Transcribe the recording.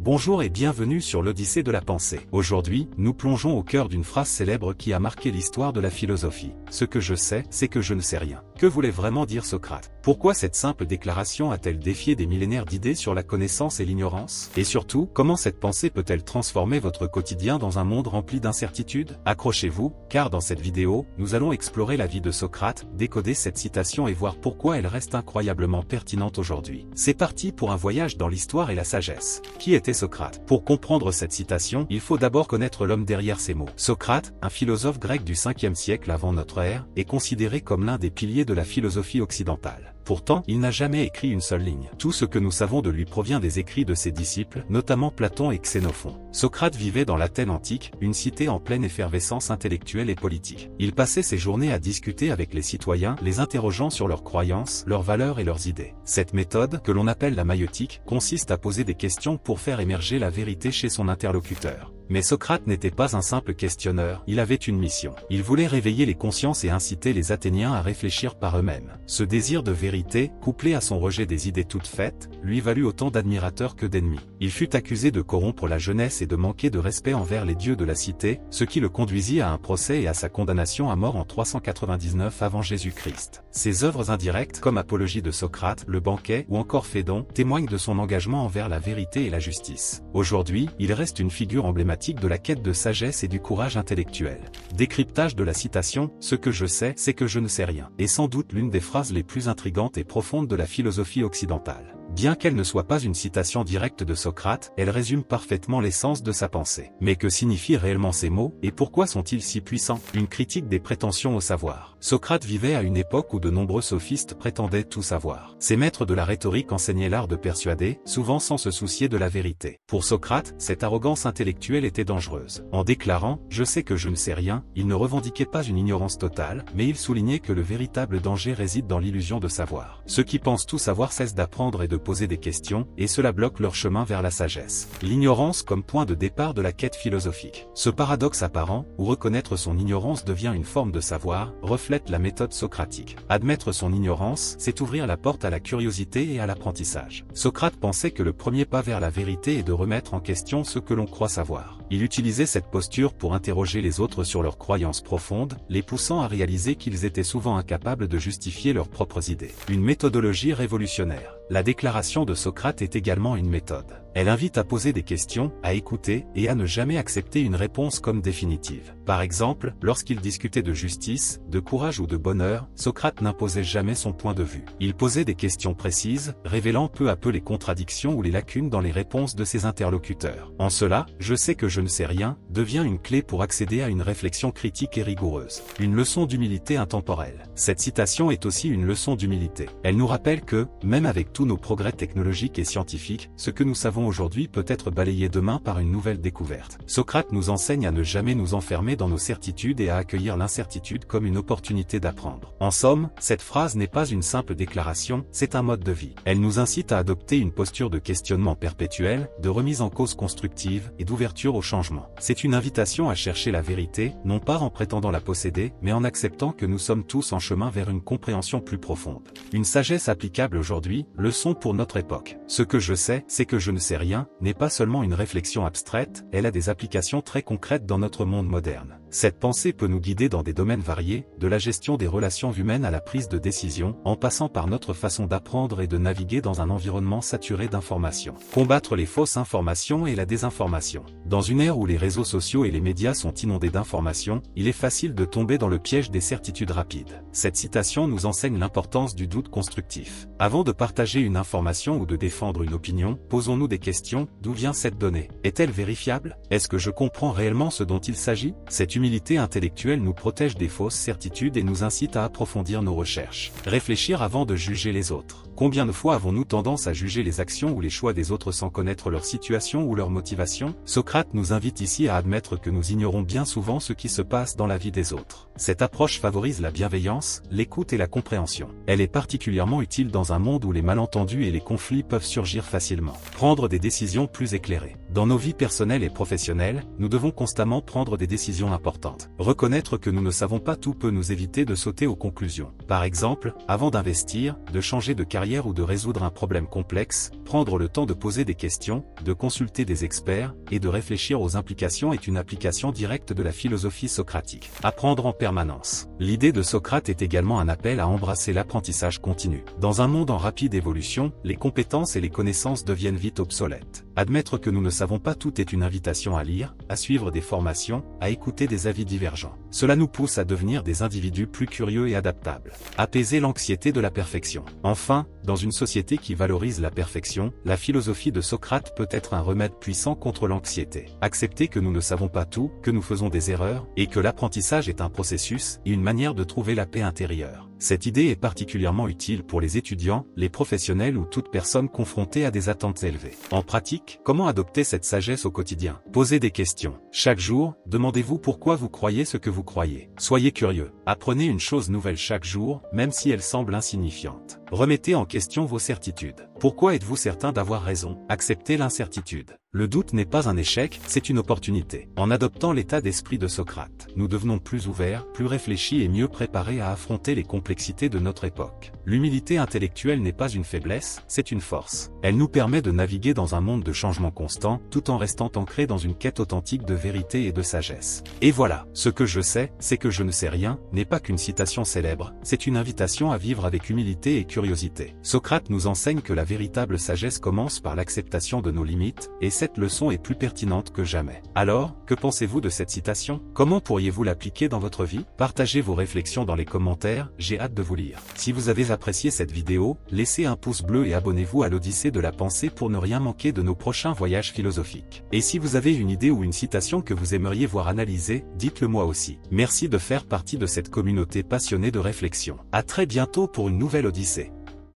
Bonjour et bienvenue sur l'Odyssée de la pensée. Aujourd'hui, nous plongeons au cœur d'une phrase célèbre qui a marqué l'histoire de la philosophie. Ce que je sais, c'est que je ne sais rien. Que voulait vraiment dire Socrate? Pourquoi cette simple déclaration a-t-elle défié des millénaires d'idées sur la connaissance et l'ignorance? Et surtout, comment cette pensée peut-elle transformer votre quotidien dans un monde rempli d'incertitudes? Accrochez-vous, car dans cette vidéo, nous allons explorer la vie de Socrate, décoder cette citation et voir pourquoi elle reste incroyablement pertinente aujourd'hui. C'est parti pour un voyage dans l'histoire et la sagesse. Qui était Socrate? Pour comprendre cette citation, il faut d'abord connaître l'homme derrière ces mots. Socrate, un philosophe grec du 5e siècle avant notre ère, est considéré comme l'un des piliers de la philosophie occidentale. Pourtant, il n'a jamais écrit une seule ligne. Tout ce que nous savons de lui provient des écrits de ses disciples, notamment Platon et Xénophon. Socrate vivait dans l'Athènes antique, une cité en pleine effervescence intellectuelle et politique. Il passait ses journées à discuter avec les citoyens, les interrogeant sur leurs croyances, leurs valeurs et leurs idées. Cette méthode, que l'on appelle la maïeutique, consiste à poser des questions pour faire émerger la vérité chez son interlocuteur. Mais Socrate n'était pas un simple questionneur, il avait une mission. Il voulait réveiller les consciences et inciter les Athéniens à réfléchir par eux-mêmes. Ce désir de vérité, couplé à son rejet des idées toutes faites, lui valut autant d'admirateurs que d'ennemis. Il fut accusé de corrompre la jeunesse et de manquer de respect envers les dieux de la cité, ce qui le conduisit à un procès et à sa condamnation à mort en 399 avant Jésus-Christ. Ses œuvres indirectes, comme Apologie de Socrate, Le Banquet ou encore Phédon, témoignent de son engagement envers la vérité et la justice. Aujourd'hui, il reste une figure emblématique de la quête de sagesse et du courage intellectuel. Décryptage de la citation, ce que je sais, c'est que je ne sais rien, est sans doute l'une des phrases les plus intrigantes et profondes de la philosophie occidentale. Bien qu'elle ne soit pas une citation directe de Socrate, elle résume parfaitement l'essence de sa pensée. Mais que signifient réellement ces mots, et pourquoi sont-ils si puissants? Une critique des prétentions au savoir. Socrate vivait à une époque où de nombreux sophistes prétendaient tout savoir. Ces maîtres de la rhétorique enseignaient l'art de persuader, souvent sans se soucier de la vérité. Pour Socrate, cette arrogance intellectuelle était dangereuse. En déclarant « je sais que je ne sais rien », il ne revendiquait pas une ignorance totale, mais il soulignait que le véritable danger réside dans l'illusion de savoir. Ceux qui pensent tout savoir cessent d'apprendre et de poser des questions, et cela bloque leur chemin vers la sagesse. L'ignorance comme point de départ de la quête philosophique. Ce paradoxe apparent, où reconnaître son ignorance devient une forme de savoir, reflète la méthode socratique. Admettre son ignorance, c'est ouvrir la porte à la curiosité et à l'apprentissage. Socrate pensait que le premier pas vers la vérité est de remettre en question ce que l'on croit savoir. Il utilisait cette posture pour interroger les autres sur leurs croyances profondes, les poussant à réaliser qu'ils étaient souvent incapables de justifier leurs propres idées. Une méthodologie révolutionnaire. La déclaration de Socrate est également une méthode. Elle invite à poser des questions, à écouter, et à ne jamais accepter une réponse comme définitive. Par exemple, lorsqu'il discutait de justice, de courage ou de bonheur, Socrate n'imposait jamais son point de vue. Il posait des questions précises, révélant peu à peu les contradictions ou les lacunes dans les réponses de ses interlocuteurs. En cela, je sais que je ne sais rien, devient une clé pour accéder à une réflexion critique et rigoureuse. Une leçon d'humilité intemporelle. Cette citation est aussi une leçon d'humilité. Elle nous rappelle que, même avec tous nos progrès technologiques et scientifiques, ce que nous savons aujourd'hui peut être balayé demain par une nouvelle découverte. Socrate nous enseigne à ne jamais nous enfermer dans nos certitudes et à accueillir l'incertitude comme une opportunité d'apprendre. En somme, cette phrase n'est pas une simple déclaration, c'est un mode de vie. Elle nous incite à adopter une posture de questionnement perpétuel, de remise en cause constructive et d'ouverture au changement. C'est une invitation à chercher la vérité, non pas en prétendant la posséder, mais en acceptant que nous sommes tous en chemin vers une compréhension plus profonde. Une sagesse applicable aujourd'hui, leçon pour notre époque. Ce que je sais, c'est que je ne sais rien, n'est pas seulement une réflexion abstraite, elle a des applications très concrètes dans notre monde moderne. Cette pensée peut nous guider dans des domaines variés, de la gestion des relations humaines à la prise de décision, en passant par notre façon d'apprendre et de naviguer dans un environnement saturé d'informations. Combattre les fausses informations et la désinformation. Dans une ère où les réseaux sociaux et les médias sont inondés d'informations, il est facile de tomber dans le piège des certitudes rapides. Cette citation nous enseigne l'importance du doute constructif. Avant de partager une information ou de défendre une opinion, posons-nous des questions. D'où vient cette donnée? Est-elle vérifiable? Est-ce que je comprends réellement ce dont il s'agit? Cette humilité intellectuelle nous protège des fausses certitudes et nous incite à approfondir nos recherches. Réfléchir avant de juger les autres. Combien de fois avons-nous tendance à juger les actions ou les choix des autres sans connaître leur situation ou leur motivation? Socrate nous invite ici à admettre que nous ignorons bien souvent ce qui se passe dans la vie des autres. Cette approche favorise la bienveillance, l'écoute et la compréhension. Elle est particulièrement utile dans un monde où les malentendus et les conflits peuvent surgir facilement. Prendre des décisions plus éclairées. Dans nos vies personnelles et professionnelles, nous devons constamment prendre des décisions importantes. Reconnaître que nous ne savons pas tout peut nous éviter de sauter aux conclusions. Par exemple, avant d'investir, de changer de carrière carrière ou de résoudre un problème complexe, prendre le temps de poser des questions, de consulter des experts, et de réfléchir aux implications est une application directe de la philosophie socratique. Apprendre en permanence. L'idée de Socrate est également un appel à embrasser l'apprentissage continu. Dans un monde en rapide évolution, les compétences et les connaissances deviennent vite obsolètes. Admettre que nous ne savons pas tout est une invitation à lire, à suivre des formations, à écouter des avis divergents. Cela nous pousse à devenir des individus plus curieux et adaptables. Apaiser l'anxiété de la perfection. Enfin, dans une société qui valorise la perfection, la philosophie de Socrate peut être un remède puissant contre l'anxiété. Accepter que nous ne savons pas tout, que nous faisons des erreurs, et que l'apprentissage est un processus et une manière de trouver la paix intérieure. Cette idée est particulièrement utile pour les étudiants, les professionnels ou toute personne confrontée à des attentes élevées. En pratique, comment adopter cette sagesse au quotidien? Posez des questions. Chaque jour, demandez-vous pourquoi vous croyez ce que vous croyez. Soyez curieux. Apprenez une chose nouvelle chaque jour, même si elle semble insignifiante. Remettez en question vos certitudes. Pourquoi êtes-vous certain d'avoir raison? Acceptez l'incertitude. Le doute n'est pas un échec, c'est une opportunité. En adoptant l'état d'esprit de Socrate, nous devenons plus ouverts, plus réfléchis et mieux préparés à affronter les complexités de notre époque. L'humilité intellectuelle n'est pas une faiblesse, c'est une force. Elle nous permet de naviguer dans un monde de changements constants, tout en restant ancrés dans une quête authentique de vérité et de sagesse. Et voilà, ce que je sais, c'est que je ne sais rien, n'est pas qu'une citation célèbre, c'est une invitation à vivre avec humilité et curiosité. Socrate nous enseigne que la véritable sagesse commence par l'acceptation de nos limites, et cette leçon est plus pertinente que jamais. Alors, que pensez-vous de cette citation? Comment pourriez-vous l'appliquer dans votre vie? Partagez vos réflexions dans les commentaires, j'ai hâte de vous lire. Si vous avez apprécié cette vidéo, laissez un pouce bleu et abonnez-vous à l'Odyssée de la pensée pour ne rien manquer de nos prochains voyages philosophiques. Et si vous avez une idée ou une citation que vous aimeriez voir analysée, dites-le moi aussi. Merci de faire partie de cette communauté passionnée de réflexion. À très bientôt pour une nouvelle Odyssée.